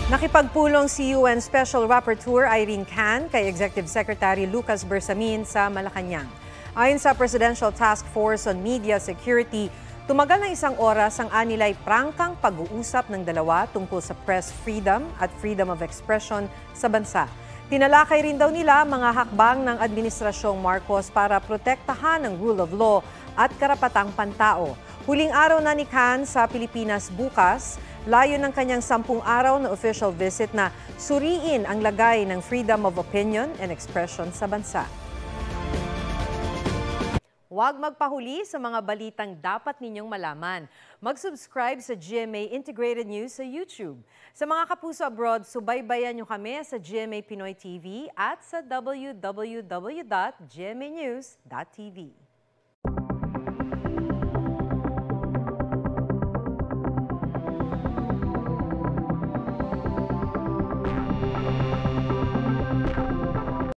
Nakipagpulong si UN Special Rapporteur Irene Can kay Executive Secretary Lucas Bersamin sa Malacanang. Ayon sa Presidential Task Force on Media Security, tumagal ng 1 oras ang anilay prangkang pag-uusap ng dalawa tungkol sa press freedom at freedom of expression sa bansa. Tinalakay rin daw nila mga hakbang ng Administrasyong Marcos para protektahan ang rule of law at karapatang pantao. Huling araw na ni Can sa Pilipinas bukas, layo ng kanyang 10 araw na official visit na suriin ang lagay ng freedom of opinion and expression sa bansa. Huwag magpahuli sa mga balitang dapat ninyong malaman. Mag-subscribe sa GMA Integrated News sa YouTube. Sa mga kapuso abroad, subaybayan nyo kami sa GMA Pinoy TV at sa www.gmanews.tv.